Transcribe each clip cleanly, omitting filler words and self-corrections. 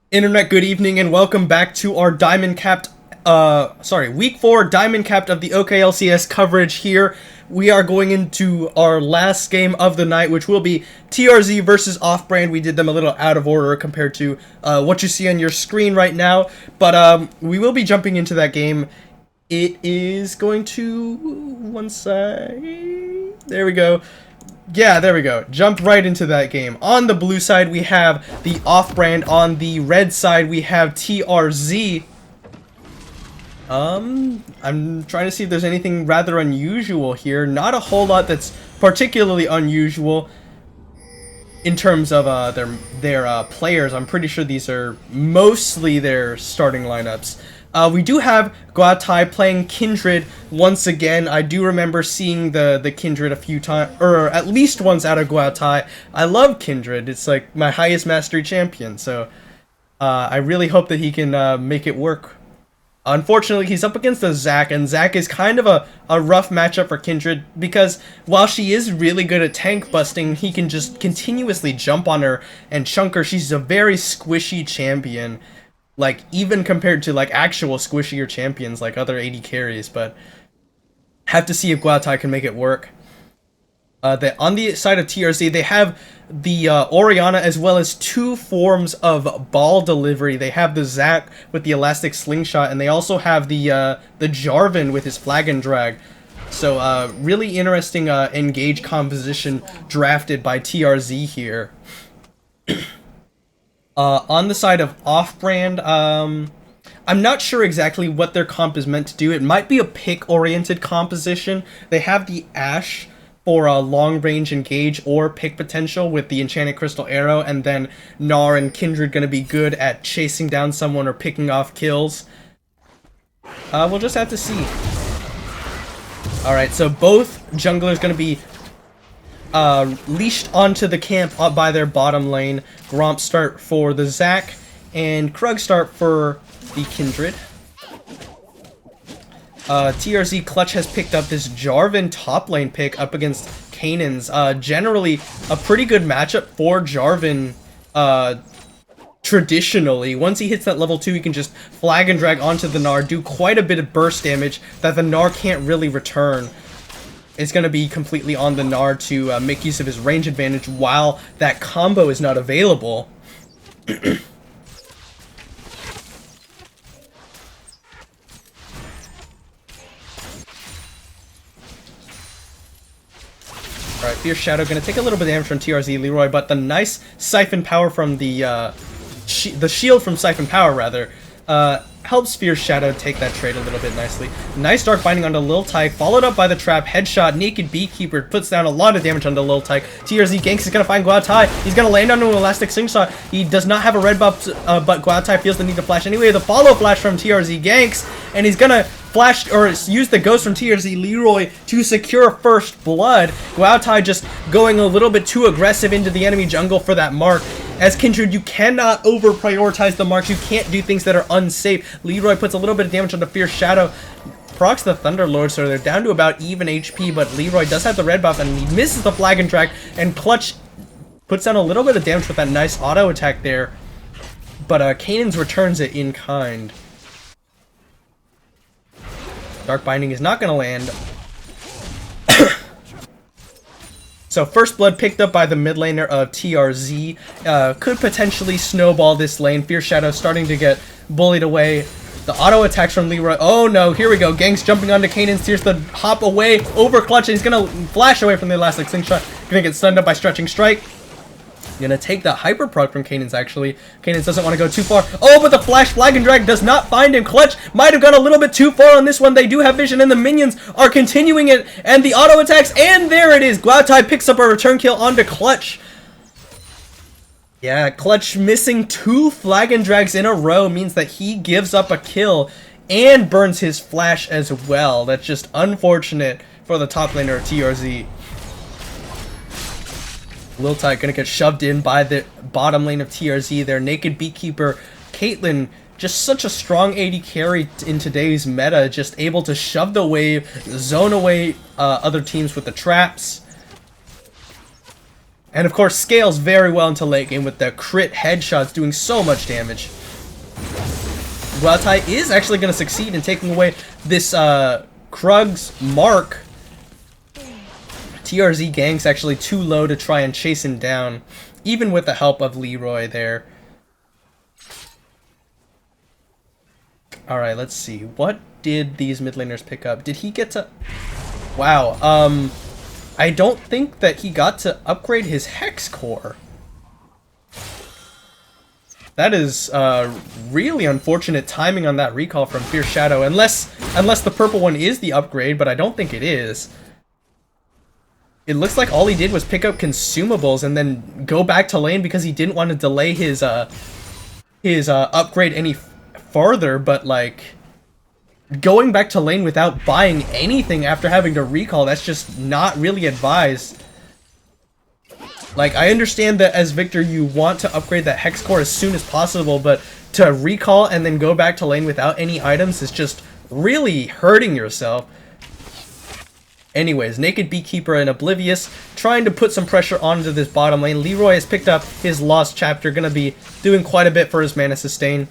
Internet, good evening, and welcome back to our Week 4 Diamond Capped of the OKLCS coverage here. We are going into our last game of the night, which will be TRZ versus Off-Brand. We did them a little out of order compared to what you see on your screen right now, but we will be jumping into that game. It is going to... one sec... there we go. Yeah, there we go. Jump right into that game. On the blue side, we have the Off-Brand. On the red side, we have TRZ. I'm trying to see if there's anything rather unusual here. Not a whole lot that's particularly unusual in terms of their players. I'm pretty sure these are mostly their starting lineups. We do have Guatai playing Kindred once again. I do remember seeing the Kindred a few times, or at least once out of Guatai. I love Kindred. It's like my highest mastery champion, so I really hope that he can make it work. Unfortunately, he's up against a Zac, and Zac is kind of a rough matchup for Kindred because while she is really good at tank busting, he can just continuously jump on her and chunk her. She's a very squishy champion. Like, even compared to, like, actual squishier champions like other AD carries, but have to see if Guatai can make it work. On the side of TRZ, they have the Orianna as well as two forms of ball delivery. They have the Zac with the elastic slingshot, and they also have the Jarvan with his flag and drag. So, really interesting engage composition drafted by TRZ here. On the side of off-brand, I'm not sure exactly what their comp is meant to do. It might be a pick-oriented composition. They have the Ashe for a long-range engage or pick potential with the Enchanted Crystal Arrow, and then Gnar and Kindred going to be good at chasing down someone or picking off kills. We'll just have to see. Alright, so both junglers going to be leashed onto the camp by their bottom lane. Gromp start for the Zac, and Krug start for the Kindred. TRZ Clutch has picked up this Jarvan top lane pick up against Kanan's. Generally, a pretty good matchup for Jarvan, traditionally. Once he hits that level 2, he can just flag and drag onto the Gnar, do quite a bit of burst damage that the Gnar can't really return. It's going to be completely on the Gnar to make use of his range advantage while that combo is not available. Alright, Fierce Shadow going to take a little bit of damage from TRZ Leroy, but the nice Siphon Power from the shield from Siphon Power, rather, helps Fierce Shadow take that trade a little bit nicely. Nice Dark Binding onto Lil Tyke, followed up by the trap headshot. Naked Beekeeper puts down a lot of damage onto Lil Tyke. TRZ Ganks is going to find Guaotai. He's going to land onto an Elastic Slingshot. He does not have a red buff, but Guaotai feels the need to flash anyway. The follow flash from TRZ Ganks, and he's going to flash or use the ghost from TRZ Leroy to secure first blood. Guaotai just going a little bit too aggressive into the enemy jungle for that mark. As Kindred, you cannot over-prioritize the marks. You can't do things that are unsafe. Leroy puts a little bit of damage on the Fierce Shadow. Procs the Thunderlord, so they're down to about even HP, but Leroy does have the red buff, and he misses the flag and drag, and Clutch puts down a little bit of damage with that nice auto attack there, but Kanan's returns it in kind. Dark Binding is not going to land. So first blood picked up by the mid laner of TRZ. Could potentially snowball this lane. Fierce Shadow starting to get bullied away. The auto attacks from Leroy. Oh no, here we go. Ganks jumping onto Kanan. Steers the hop away over Clutch, and he's going to flash away from the Elastic Slingshot. Going to get stunned up by Stretching Strike. Gonna take the hyper proc from Kanan's actually. Kanan's doesn't want to go too far. Oh, but the flash flag and drag does not find him. Clutch might have gone a little bit too far on this one. They do have vision, and the minions are continuing it. And the auto attacks, and there it is. Guaotai picks up a return kill onto Clutch. Yeah, Clutch missing 2 flag and drags in a row means that he gives up a kill and burns his flash as well. That's just unfortunate for the top laner of TRZ. Lil Tyke gonna get shoved in by the bottom lane of TRZ there. Naked Beekeeper, Caitlyn, just such a strong AD carry in today's meta, just able to shove the wave, zone away other teams with the traps. And of course scales very well into late game with the crit headshots doing so much damage. Guaotai is actually going to succeed in taking away this Krug's mark. TRZ Gang's actually too low to try and chase him down, even with the help of Leroy there. Alright, let's see. What did these mid laners pick up? Did he get to... Wow, I don't think that he got to upgrade his Hex Core. That is really unfortunate timing on that recall from Fierce Shadow, unless the purple one is the upgrade, but I don't think it is. It looks like all he did was pick up consumables and then go back to lane because he didn't want to delay his upgrade any farther, but like going back to lane without buying anything after having to recall, that's just not really advised. Like, I understand that as Victor you want to upgrade that Hex Core as soon as possible, but to recall and then go back to lane without any items is just really hurting yourself. Anyways, Naked Beekeeper and Oblivious trying to put some pressure onto this bottom lane. Leroy has picked up his Lost Chapter, going to be doing quite a bit for his mana sustain.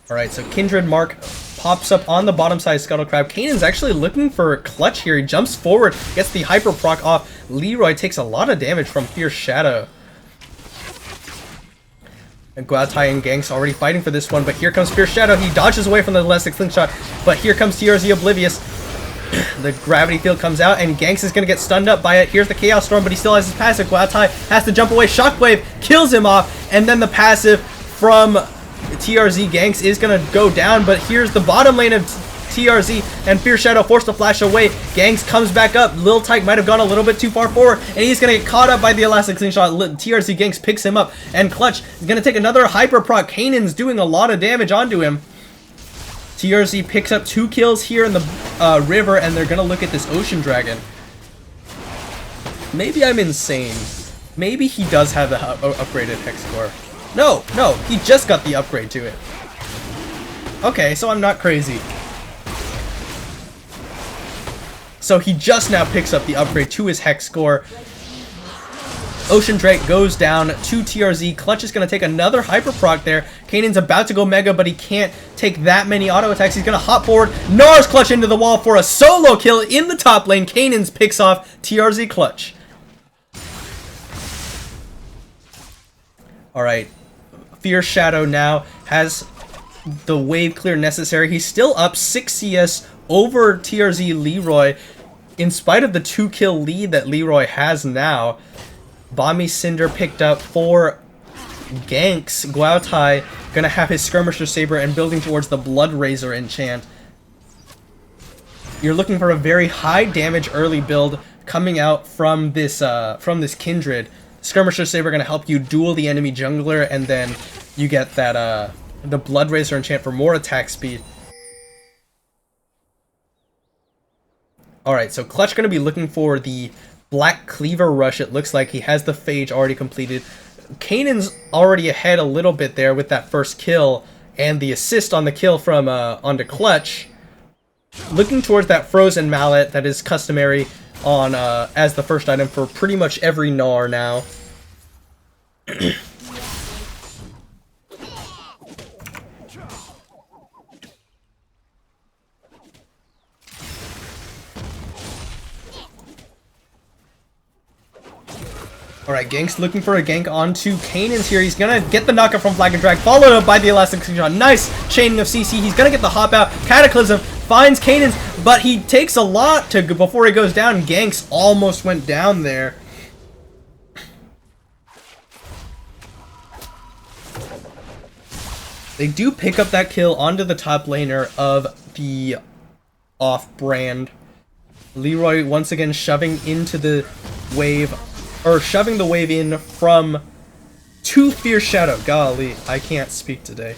Alright, so Kindred Mark pops up on the bottom side of Scuttle Crab. Kanan's actually looking for a clutch here. He jumps forward, gets the Hyper Proc off. Leroy takes a lot of damage from Fierce Shadow. And Guaotai and Ganks already fighting for this one, but here comes Fierce Shadow. He dodges away from the Elastic Slingshot, but here comes TRZ Oblivious. The gravity field comes out, and Ganks is going to get stunned up by it. Here's the Chaos Storm, but he still has his passive. Guaotai has to jump away. Shockwave kills him off, and then the passive from TRZ Ganks is going to go down, but here's the bottom lane of TRZ, and Fierce Shadow forced to flash away. Ganks comes back up. Lil Tyke might have gone a little bit too far forward, and he's going to get caught up by the Elastic Slingshot. TRZ Ganks picks him up, and Clutch is going to take another Hyper Proc. Kanan's doing a lot of damage onto him. TRZ picks up 2 kills here in the river, and they're going to look at this Ocean Dragon. Maybe I'm insane. Maybe he does have the upgraded Hex Core. No, he just got the upgrade to it. Okay, so I'm not crazy. So he just now picks up the upgrade to his Hex Core. Ocean Drake goes down to TRZ. Clutch is going to take another Hyper Proc there. Kanan's about to go Mega, but he can't take that many auto attacks. He's going to hop forward. Nars Clutch into the wall for a solo kill in the top lane. Kanan's picks off TRZ Clutch. Alright. Fierce Shadow now has the wave clear necessary. He's still up 6 CS over TRZ Leroy, in spite of the 2-kill lead that Leroy has now. Bombi Cinder picked up for Ganks. Guaotai gonna have his Skirmisher Saber and building towards the Blood Razor enchant. You're looking for a very high damage early build coming out from this Kindred. Skirmisher Saber gonna help you duel the enemy jungler, and then you get that the Blood Razor enchant for more attack speed. Alright, so Clutch gonna be looking for the Black Cleaver Rush. It looks like he has the Phage already completed. Kanan's already ahead a little bit there with that first kill and the assist on the kill from onto Clutch. Looking towards that Frozen Mallet that is customary on as the first item for pretty much every Gnar now. Alright, Ganks looking for a gank onto Kanan's here. He's gonna get the knockup from Flag and Drag, followed up by the Elastic Slingshot. Nice chaining of CC. He's gonna get the hop out. Cataclysm finds Kanan's, but he takes a lot to before he goes down. Ganks almost went down there. They do pick up that kill onto the top laner of the off-brand. Leroy once again shoving into the wave, or shoving the wave in from to Fierce Shadow. Golly, I can't speak today.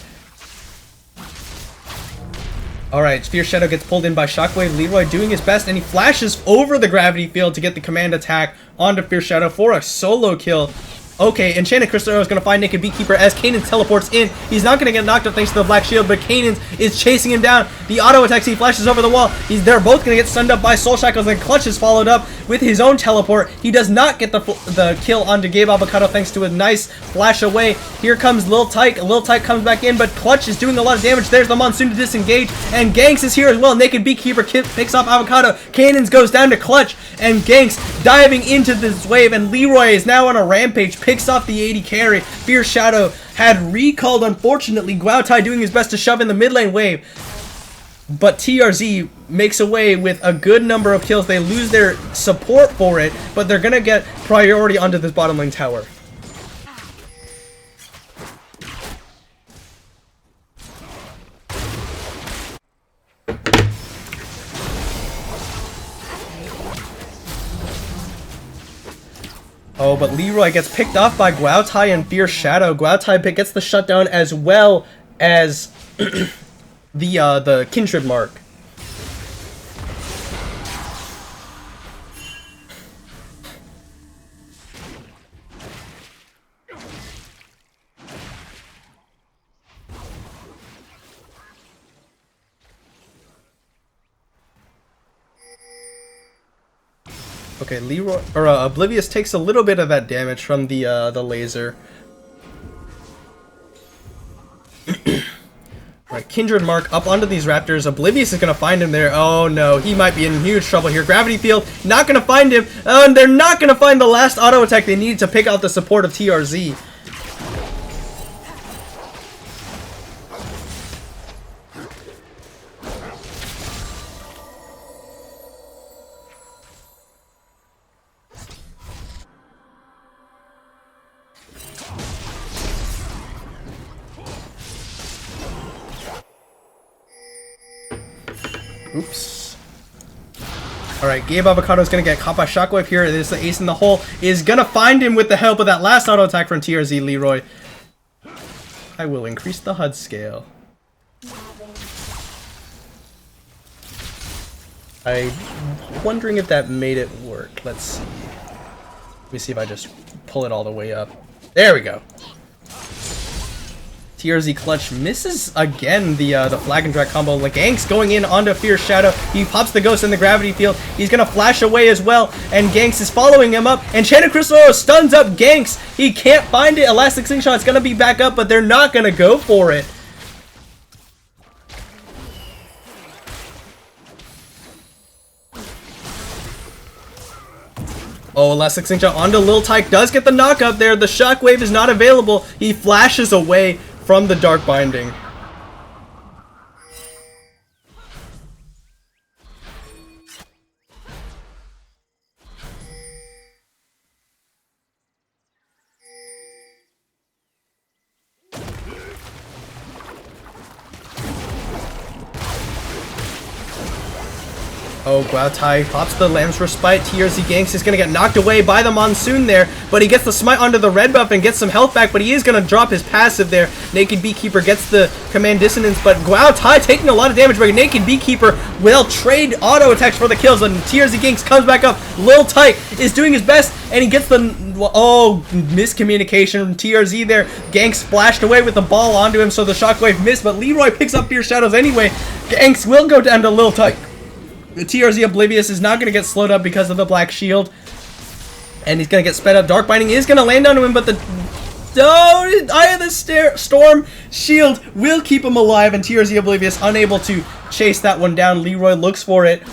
Alright, Fierce Shadow gets pulled in by Shockwave. Leroy doing his best, and he flashes over the gravity field to get the command attack onto Fierce Shadow for a solo kill. Okay, Enchanted Crystal Arrow is going to find Naked Beekeeper as Kanan teleports in. He's not going to get knocked up thanks to the Black Shield, but Kanan is chasing him down. The auto attacks, he flashes over the wall. They're both going to get stunned up by Soul Shackles, and Clutch is followed up with his own teleport. He does not get the kill onto Gabe Avocado thanks to a nice flash away. Here comes Lil Tyke. Lil Tyke comes back in, but Clutch is doing a lot of damage. There's the Monsoon to disengage, and Ganks is here as well. Naked Beekeeper picks off Avocado. Kanan's goes down to Clutch, and Ganks diving into this wave, and Leroy is now on a rampage, picks off the 80 carry. Fierce Shadow had recalled, unfortunately. Guaotai doing his best to shove in the mid lane wave, but TRZ makes away with a good number of kills. They lose their support for it, but they're gonna get priority onto this bottom lane tower. Oh, but Leroy gets picked off by Guaotai and Fierce Shadow. Guaotai gets the shutdown as well as the Kindred Mark. Okay, Leroy or Oblivious takes a little bit of that damage from the laser. Alright, Kindred Mark up onto these Raptors. Oblivious is gonna find him there. Oh no, he might be in huge trouble here. Gravity Field, not gonna find him. And they're not gonna find the last auto attack they need to pick out the support of TRZ. Oops. Alright, Gabe Avocado's gonna get caught by Shockwave here. There's the ace in the hole. Is gonna find him with the help of that last auto attack from TRZ Leroy. I will increase the HUD scale. I'm wondering if that made it work. Let's see. Let me see if I just pull it all the way up. There we go. TRZ Clutch misses again the flag and drag combo. Ganks going in onto Fierce Shadow. He pops the ghost in the gravity field. He's gonna flash away as well, and Ganks is following him up. And Enchanted Crystal stuns up Ganks. He can't find it. Elastic Slingshot's gonna be back up, but they're not gonna go for it. Oh, Elastic Slingshot onto Lil Tyke does get the knockup there. The Shockwave is not available. He flashes away from the Dark Binding. Oh, Guautai pops the Lamb's Respite. TRZ Ganks is going to get knocked away by the Monsoon there, but he gets the smite onto the red buff and gets some health back, but he is going to drop his passive there. Naked Beekeeper gets the Command Dissonance, but Guautai taking a lot of damage, but Naked Beekeeper will trade auto attacks for the kills, and TRZ Ganks comes back up. Lil Tyke is doing his best, and he gets the... Oh, miscommunication from TRZ there. Ganks splashed away with the ball onto him, so the Shockwave missed, but Leroy picks up Fierce Shadows anyway. Ganks will go down to Lil Tyke. The TRZ Oblivious is not going to get slowed up because of the Black Shield. And he's going to get sped up. Dark Binding is going to land on him, but the... Oh, Eye of the Storm Shield will keep him alive, and TRZ Oblivious unable to chase that one down. Leroy looks for it.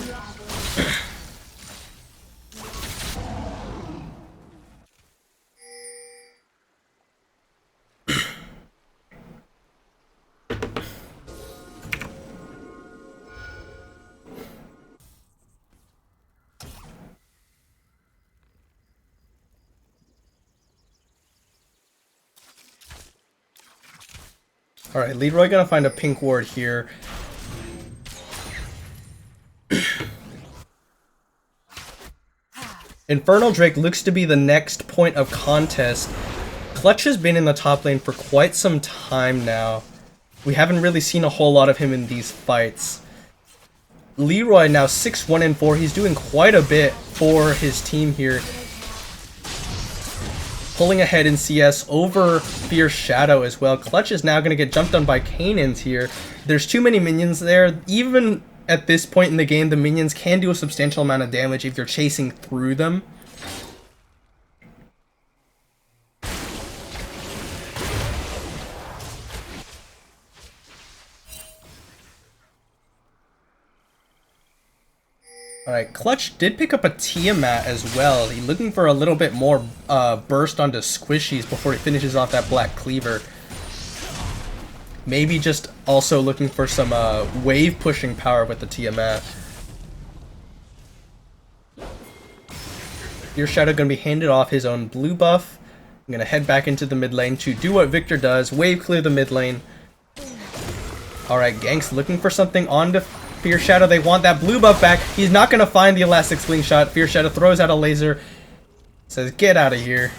Alright, Leroy gonna find a pink ward here. Infernal Drake looks to be the next point of contest. Clutch has been in the top lane for quite some time now. We haven't really seen a whole lot of him in these fights. Leroy now 6-1-4. He's doing quite a bit for his team here. Pulling ahead in CS over Fierce Shadow as well. Clutch is now going to get jumped on by Canaans here. There's too many minions there. Even at this point in the game, the minions can do a substantial amount of damage if you're chasing through them. Alright, Clutch did pick up a Tiamat as well. He's looking for a little bit more burst onto squishies before he finishes off that Black Cleaver. Maybe just also looking for some wave pushing power with the Tiamat. Your Shadow going to be handed off his own blue buff. I'm going to head back into the mid lane to do what Victor does, wave clear the mid lane. Alright, Ganks looking for something onto Fierce Shadow. They want that blue buff back. He's not going to find the Elastic Slingshot. Fierce Shadow throws out a laser. Says, get out of here.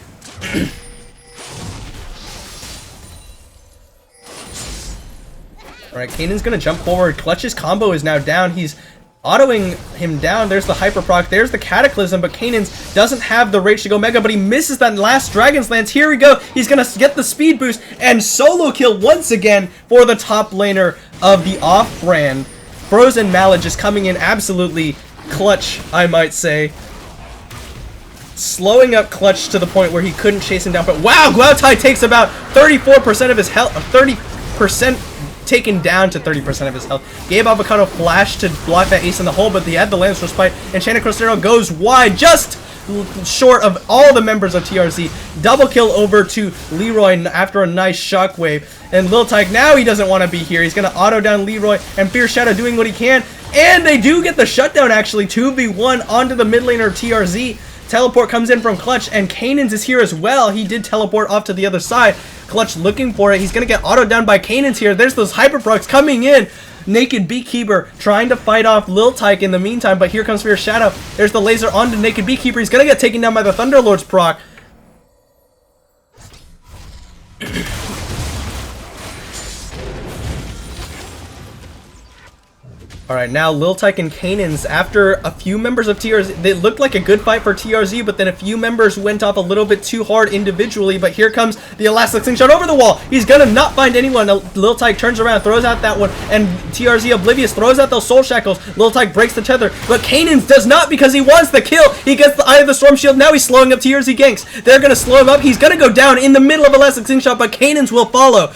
Alright, Kanan's going to jump forward. Clutch's combo is now down. He's autoing him down. There's the Hyper Proc. There's the Cataclysm, but Kanan's doesn't have the Rage to go Mega, but he misses that last Dragon's Lance. Here we go. He's going to get the speed boost and solo kill once again for the top laner of the off-brand. Frozen Mallet just coming in absolutely clutch, I might say. Slowing up Clutch to the point where he couldn't chase him down. But wow, Guautai takes about 34% of his health, 30% taken down to 30% of his health. Gabe Avocado flashed to block that ace in the hole, but he had the Lance Respite. Enchanted Crystero goes wide, just short of all the members of TRZ. Double kill over to Leroy after a nice shockwave. And Lil Tyke, now he doesn't want to be here. He's going to auto down Leroy, and Fierce Shadow doing what he can. And they do get the shutdown, actually. 2v1 onto the mid laner of TRZ. Teleport comes in from Clutch, and Kanan's is here as well. He did teleport off to the other side. Clutch looking for it. He's going to get auto down by Kanan's here. There's those Hyperprocs coming in. Naked Beekeeper trying to fight off Lil Tyke in the meantime, but here comes Fierce Shadow. There's the laser onto Naked Beekeeper. He's going to get taken down by the Thunderlord's proc. Alright, now Lil Tyke and Kanan's, after a few members of TRZ, they looked like a good fight for TRZ, but then a few members went off a little bit too hard individually, but here comes the Elastic Slingshot over the wall. He's gonna not find anyone. Lil Tyke turns around, throws out that one, and TRZ Oblivious throws out those Soul Shackles. Lil Tyke breaks the tether, but Kanan's does not because he wants the kill. He gets the Eye of the Storm Shield. Now he's slowing up TRZ Ganks. They're gonna slow him up. He's gonna go down in the middle of Elastic Slingshot, but Kanan's will follow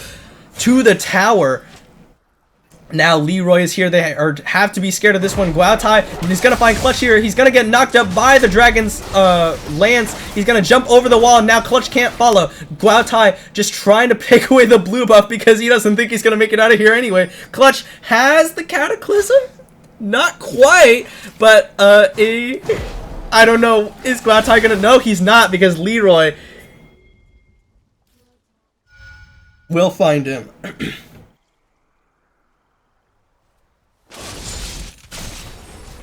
to the tower. Now Leroy is here. They have to be scared of this one. Guaotai, he's going to find Clutch here. He's going to get knocked up by the Dragon's lance. He's going to jump over the wall. Now Clutch can't follow. Guaotai just trying to pick away the blue buff because he doesn't think he's going to make it out of here anyway. Clutch has the Cataclysm? Not quite, but I don't know. Is Guaotai going to know? He's not, because Leroy will find him.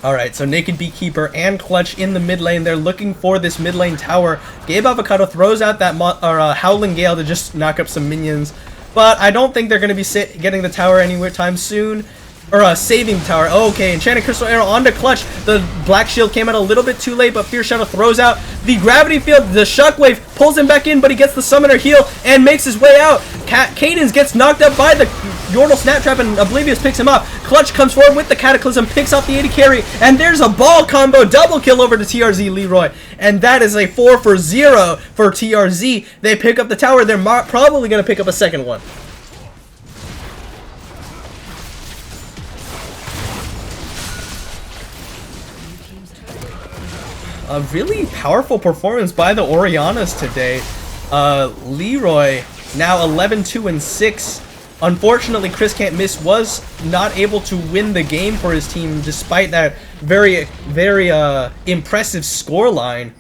Alright, so Naked Beekeeper and Clutch in the mid lane. They're looking for this mid lane tower. Gabe Avocado throws out that Howling Gale to just knock up some minions. But I don't think they're going to be getting the tower anytime soon. Or saving the tower. Okay, Enchanted Crystal Arrow onto Clutch. The Black Shield came out a little bit too late, but Fierce Shadow throws out the Gravity Field. The Shockwave pulls him back in, but he gets the Summoner Heal and makes his way out. Cadence gets knocked up by the Yordle Snap Trap, and Oblivious picks him up. Clutch comes forward with the Cataclysm, picks off the 80 carry, and there's a ball combo. Double kill over to TRZ Leroy. And that is a 4-for-0 for TRZ. They pick up the tower. They're probably going to pick up a second one. A really powerful performance by the Orianas today. Leroy now 11-2-6. Unfortunately, Chris Can't Miss was not able to win the game for his team despite that very impressive scoreline.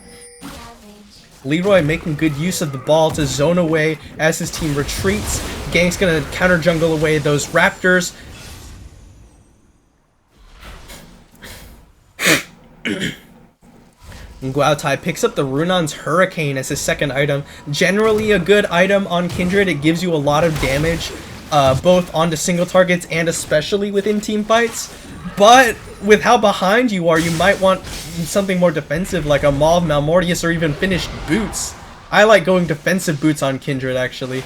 Leroy making good use of the ball to zone away as his team retreats. Gang's gonna counter jungle away those Raptors. Guaotai picks up the Runon's Hurricane as his second item. Generally a good item on Kindred. It gives you a lot of damage, both onto single targets and especially within team fights. But with how behind you are, you might want something more defensive like a Maul, Malmortius, or even finished boots. I like going defensive boots on Kindred, actually,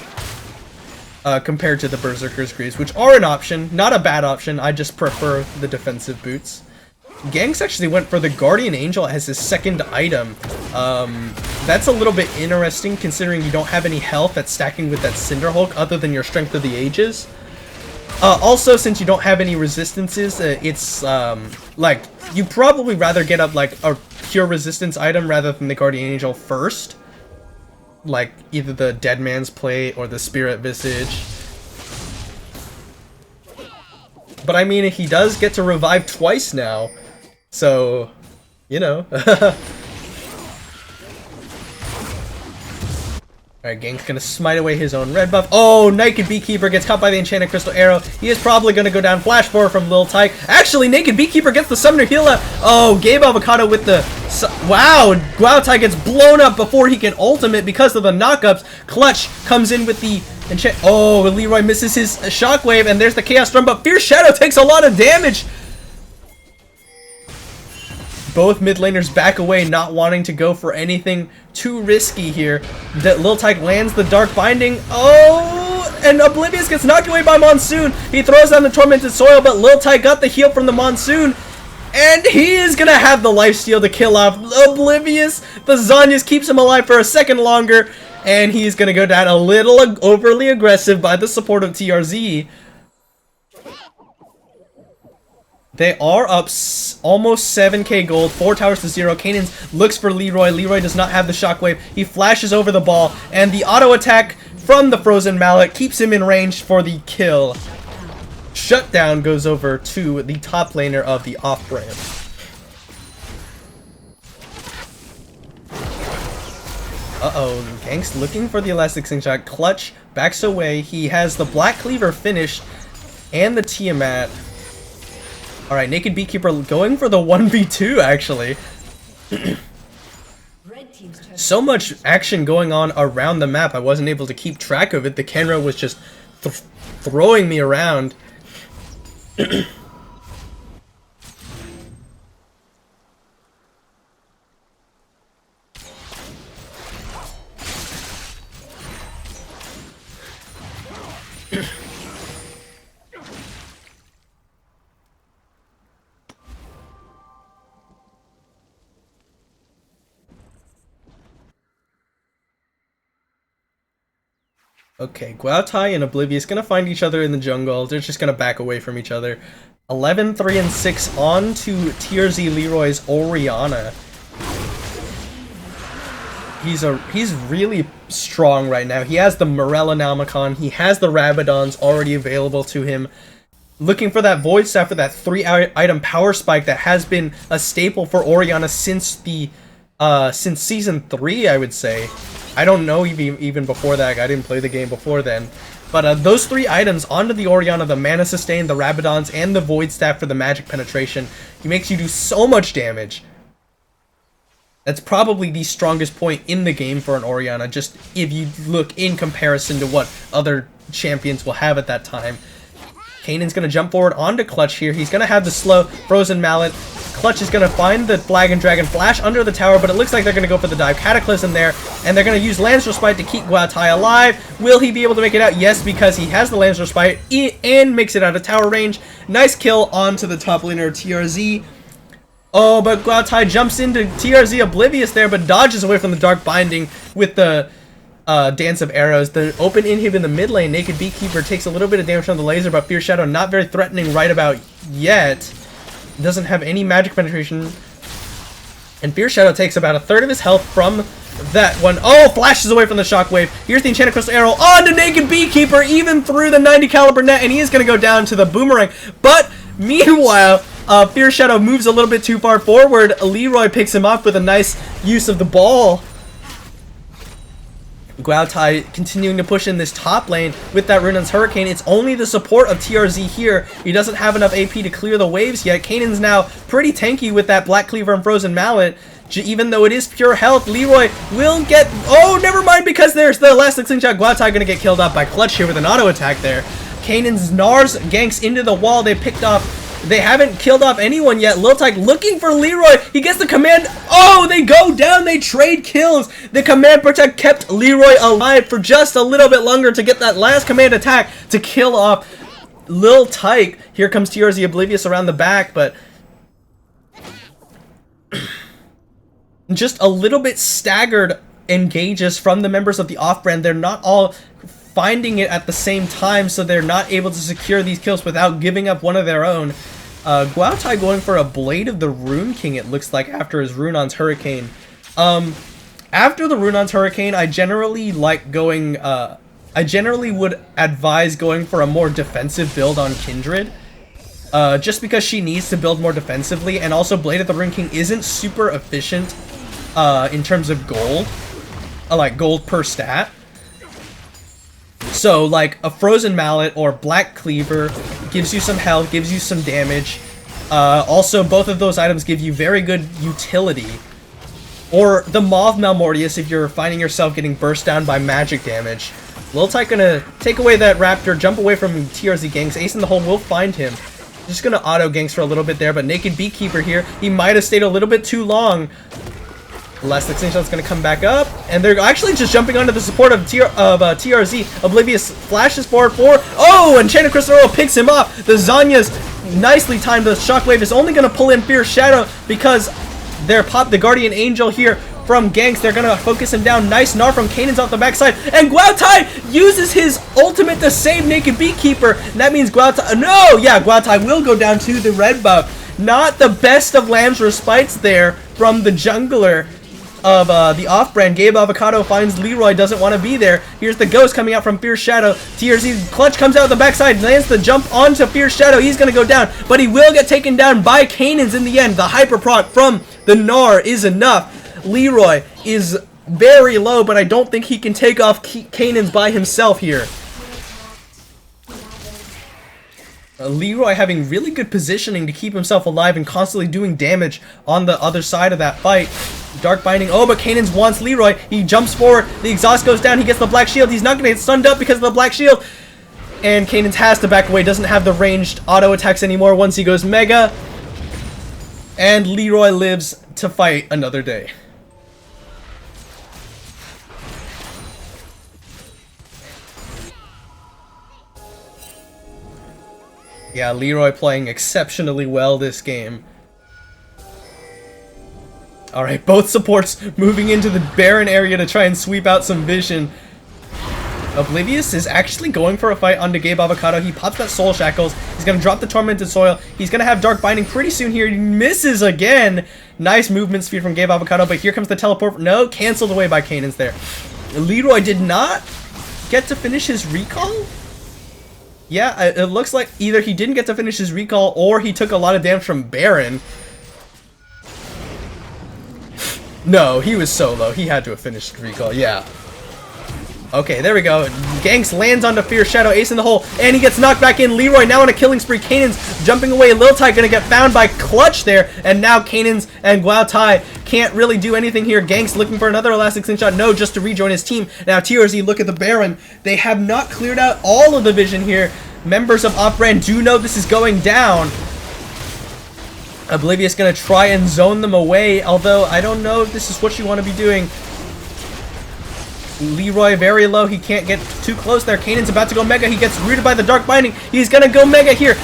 compared to the Berserker's Greaves, which are an option. Not a bad option. I just prefer the defensive boots. Ganks actually went for the Guardian Angel as his second item. That's a little bit interesting considering you don't have any health that's stacking with that Cinder Hulk other than your Strength of the Ages. Also, since you don't have any resistances, it's like you probably rather get up like a pure resistance item rather than the Guardian Angel first. Like either the Dead Man's Plate or the Spirit Visage. But I mean, he does get to revive twice now. So, you know. Alright, Gang's gonna smite away his own red buff. Oh, Naked Beekeeper gets caught by the Enchanted Crystal Arrow. He is probably gonna go down. Flash forward from Lil Tyke. Actually, Naked Beekeeper gets the Summoner Heal up. Oh, Gabe Avocado with the... Wow, Guaotai gets blown up before he can ultimate because of the knockups. Clutch comes in with the... Oh, Leroy misses his Shockwave, and there's the Chaos Storm, but Fierce Shadow takes a lot of damage. Both mid laners back away, not wanting to go for anything too risky here. That Lil Tyke lands the Dark Binding. Oh, and Oblivious gets knocked away by Monsoon. He throws down the Tormented Soil, but Lil Tyke got the heal from the Monsoon. And he is going to have the lifesteal to kill off Oblivious. The Zanyas keeps him alive for a second longer. And he's going to go down a little overly aggressive by the support of TRZ. They are up almost 7k gold, 4 towers to 0. Kanan looks for Leroy. Leroy does not have the Shockwave. He flashes over the ball, and the auto attack from the Frozen Mallet keeps him in range for the kill. Shutdown goes over to the top laner of the off-brand. Uh-oh, Gank's looking for the elastic slingshot. Clutch backs away. He has the Black Cleaver finished and the Tiamat. Alright, Naked Beekeeper going for the 1v2, actually. So much action going on around the map, I wasn't able to keep track of it. The camera was just throwing me around. Okay, Guaotai and Oblivious gonna find each other in the jungle. They're just gonna back away from each other. 11, 3, and 6 on to TRZ Leroy's Orianna. He's really strong right now. He has the Morellonomicon, he has the Rabadons already available to him. Looking for that Void Staff for that 3-item power spike that has been a staple for Orianna since the since season 3, I would say. I don't know even before that. I didn't play the game before then. But those 3 items onto the Orianna, the Mana Sustain, the Rabadons, and the Void Staff for the magic penetration, he makes you do so much damage. That's probably the strongest point in the game for an Orianna, just if you look in comparison to what other champions will have at that time. Kanan's going to jump forward onto Clutch here. He's going to have the slow Frozen Mallet. Clutch is going to find the Flag and Dragon Flash under the tower, but it looks like they're going to go for the dive Cataclysm there, and they're going to use Lance Respite to keep Guaotai alive. Will he be able to make it out? Yes, because he has the Lance Respite and makes it out of tower range. Nice kill onto the top laner TRZ. Oh, but Guaotai jumps into TRZ Oblivious there, but dodges away from the Dark Binding with the Dance of Arrows. The open inhib in the mid lane, Naked Beekeeper takes a little bit of damage from the laser, but Fierce Shadow not very threatening right about yet. Doesn't have any magic penetration. And Fierce Shadow takes about 1/3 of his health from that one. Oh, flashes away from the shockwave. Here's the Enchanted Crystal Arrow on to Naked Beekeeper, even through the 90 caliber net, and he is going to go down to the boomerang. But meanwhile, Fierce Shadow moves a little bit too far forward. Leroy picks him up with a nice use of the ball. Guaotai continuing to push in this top lane with that Runan's Hurricane. It's only the support of TRZ here. He doesn't have enough AP to clear the waves yet. Kanan's now pretty tanky with that Black Cleaver and Frozen Mallet. Even though it is pure health, Leroy will get... Oh, never mind, because there's the Elastic Slingshot. Guaotai gonna get killed off by Clutch here with an auto attack there. Kanan's Nars ganks into the wall. They picked off... They haven't killed off anyone yet. Lil Tyke looking for Leroy. He gets the command. Oh, they go down. They trade kills. The command protect kept Leroy alive for just a little bit longer to get that last command attack to kill off Lil Tyke. Here comes TRZ Oblivious around the back, but just a little bit staggered engages from the members of the off-brand. They're not all finding it at the same time, so they're not able to secure these kills without giving up one of their own. Guaotai going for a Blade of the Rune King, it looks like, after his Runan's Hurricane. After the Runan's Hurricane, I generally like going, I generally would advise going for a more defensive build on Kindred. Just because she needs to build more defensively, and also Blade of the Rune King isn't super efficient in terms of gold, like gold per stat. So, like, a Frozen Mallet or Black Cleaver gives you some health, gives you some damage. Also, both of those items give you very good utility. Or the Mauve Malmortius if you're finding yourself getting burst down by magic damage. Lil Tyke gonna take away that Raptor, jump away from TRZ ganks. Ace in the hole will find him. Just gonna auto ganks for a little bit there, but Naked Beekeeper here, he might have stayed a little bit too long. Elastic Slingshot's gonna come back up, and they're actually just jumping onto the support of TRZ. Oblivious flashes forward for... Oh, Enchanted Crystal Arrow picks him up. The Zanya's nicely timed. The Shockwave is only gonna pull in Fierce Shadow because they're the Guardian Angel here from ganks. They're gonna focus him down. Nice Gnar from Kanan's off the backside, and Guaotai uses his ultimate to save Naked Beekeeper. And that means Guaotai... No! Yeah, Guaotai will go down to the red buff. Not the best of Lamb's Respites there from the jungler of the off-brand. Gabe Avocado finds Leroy, doesn't want to be there. Here's the Ghost coming out from Fierce Shadow. TRZ Clutch comes out the backside, lands the jump onto Fierce Shadow. He's going to go down, but he will get taken down by Kanan's in the end. The Hyper Proc from the Gnar is enough. Leroy is very low, but I don't think he can take off Kanan's by himself here. Leroy having really good positioning to keep himself alive and constantly doing damage on the other side of that fight. Dark Binding. Oh, but Kanan's wants Leroy. He jumps forward. The exhaust goes down. He gets the black shield. He's not going to get stunned up because of the black shield. And Kanan's has to back away. Doesn't have the ranged auto attacks anymore once he goes Mega. And Leroy lives to fight another day. Yeah, Leroy playing exceptionally well this game. Alright, both supports moving into the Baron area to try and sweep out some vision. Oblivious is actually going for a fight onto Gabe Avocado. He pops that Soul Shackles. He's going to drop the Tormented Soil. He's going to have Dark Binding pretty soon here. He misses again. Nice movement speed from Gabe Avocado, but here comes the teleport. No, canceled away by Kanan's there. Leroy did not get to finish his recall? Yeah, it looks like either he didn't get to finish his recall or he took a lot of damage from Baron. No, he was so low. He had to have finished his recall, yeah. Okay, there we go. Ganks lands onto Fierce Shadow, ace in the hole, and he gets knocked back in. Leroy now on a killing spree. Kanan's jumping away. Lil Tai gonna get found by Clutch there, and now Kanan's and Guao Tai can't really do anything here. Ganks looking for another Elastic Slingshot. No, just to rejoin his team. Now TRZ, look at the Baron. They have not cleared out all of the vision here. Members of Op-Brand do know this is going down. Oblivious gonna try and zone them away, although I don't know if this is what you want to be doing. Leroy very low. He can't get too close there. Kanan's about to go Mega. He gets rooted by the Dark Binding. He's going to go Mega here.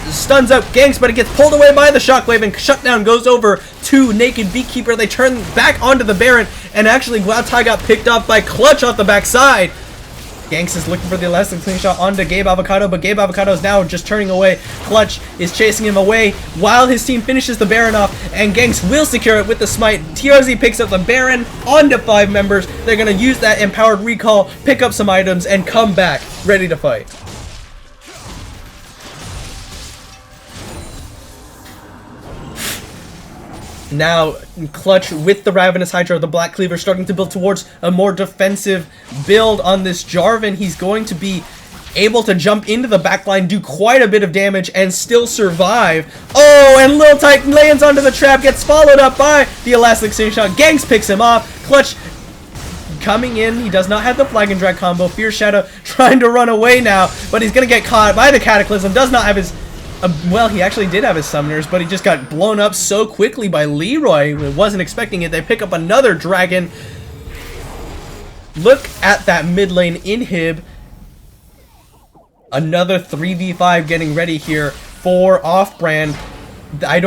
Stuns out Ganks, but it gets pulled away by the Shockwave, and Shutdown goes over to Naked Beekeeper. They turn back onto the Baron, and actually Guao Tai got picked off by Clutch off the backside. Ganks is looking for the Elastic Slingshot onto Gabe Avocado, but Gabe Avocado is now just turning away. Clutch is chasing him away while his team finishes the Baron off, and Ganks will secure it with the Smite. TRZ picks up the Baron onto 5 members. They're going to use that Empowered Recall, pick up some items, and come back ready to fight. Now, Clutch with the Ravenous Hydra, the Black Cleaver, starting to build towards a more defensive build on this Jarvan. He's going to be able to jump into the backline, do quite a bit of damage, and still survive. Oh, and Lil Titan lands onto the trap, gets followed up by the Elastic Slingshot. Ganks picks him off. Clutch coming in. He does not have the Flag and Drag combo. Fierce Shadow trying to run away now, but he's going to get caught by the Cataclysm. Does not have his... well, he actually did have his summoners, but he just got blown up so quickly by Leroy. Wasn't expecting it. They pick up another dragon. Look at that mid lane inhib. Another 3v5 getting ready here for Off-Brand. I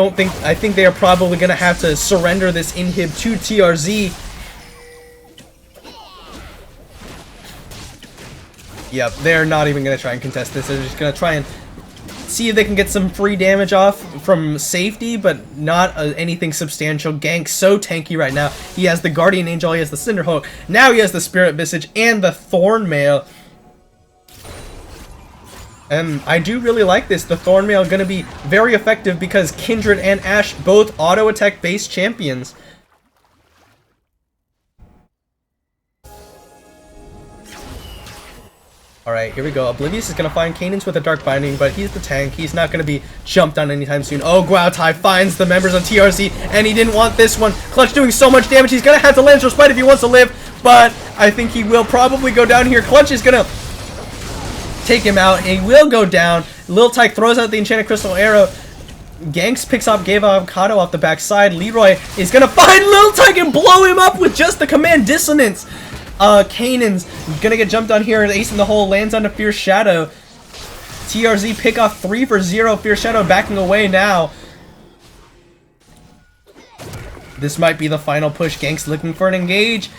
think they are probably going to have to surrender this inhib to TRZ. Yep, they're not even going to try and contest this. They're just going to try and see if they can get some free damage off from safety, but not anything substantial. Gank so tanky right now. He has the Guardian Angel, he has the Cinderhawk, now he has the Spirit Visage and the Thornmail. And I do really like this. The Thornmail going to be very effective because Kindred and Ashe both auto attack based champions. Alright, here we go. Oblivious is going to find Kanan's with a Dark Binding, but he's the tank. He's not going to be jumped on anytime soon. Oh, Guao Tai finds the members of TRZ, and he didn't want this one. Clutch doing so much damage. He's going to have to land Spite if he wants to live, but I think he will probably go down here. Clutch is going to take him out. He will go down. Lil Tyke throws out the Enchanted Crystal Arrow. Ganks picks up Gabe Avocado off the backside. Leroy is going to find Lil Tyke and blow him up with just the Command Dissonance. Kanan's gonna get jumped on here, and ace in the hole lands onto Fierce Shadow. TRZ pick off 3 for 0. Fierce Shadow backing away now. This might be the final push. Ganks looking for an engage.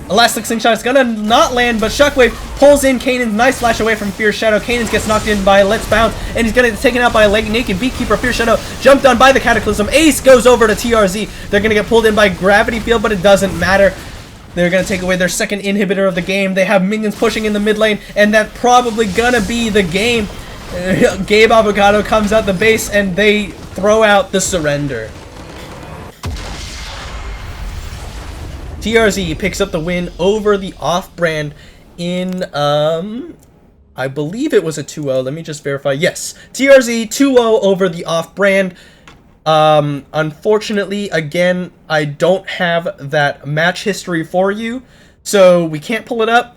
Elastic Slingshot is gonna not land, but Shockwave pulls in Kanan's. Nice flash away from Fierce Shadow. Kanan's gets knocked in by Let's Bounce, and he's gonna get taken out by a Naked Beekeeper. Fierce Shadow jumped on by the Cataclysm. Ace goes over to TRZ. They're gonna get pulled in by Gravity Field, but it doesn't matter. They're going to take away their second inhibitor of the game. They have minions pushing in the mid lane, and that's probably going to be the game. Gabe Avocado comes out the base, and they throw out the surrender. TRZ picks up the win over the off-brand in, I believe it was a 2-0. Let me just verify. Yes, TRZ 2-0 over the off-brand. Unfortunately, again, I don't have that match history for you, so we can't pull it up.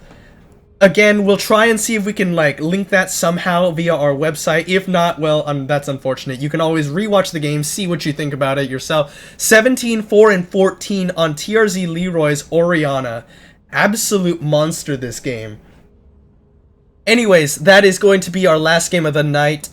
Again, we'll try and see if we can, like, link that somehow via our website. If not, well, that's unfortunate. You can always rewatch the game, see what you think about it yourself. 17, 4, and 14 on TRZ Leroy's Oriana. Absolute monster, this game. Anyways, that is going to be our last game of the night.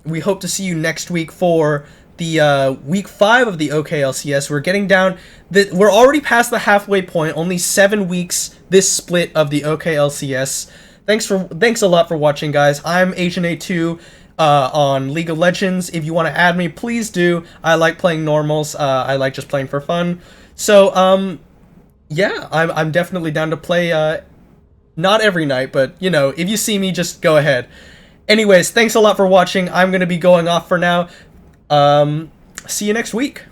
We hope to see you next week for the week 5 of the OKLCS. We're getting down. We're already past the halfway point. Only 7 weeks this split of the OKLCS. Thanks a lot for watching, guys. I'm Agent A2 on League of Legends. If you want to add me, please do. I like playing normals. I like just playing for fun. So yeah, I'm definitely down to play. Not every night, but you know, if you see me, just go ahead. Anyways, thanks a lot for watching. I'm gonna be going off for now. See you next week.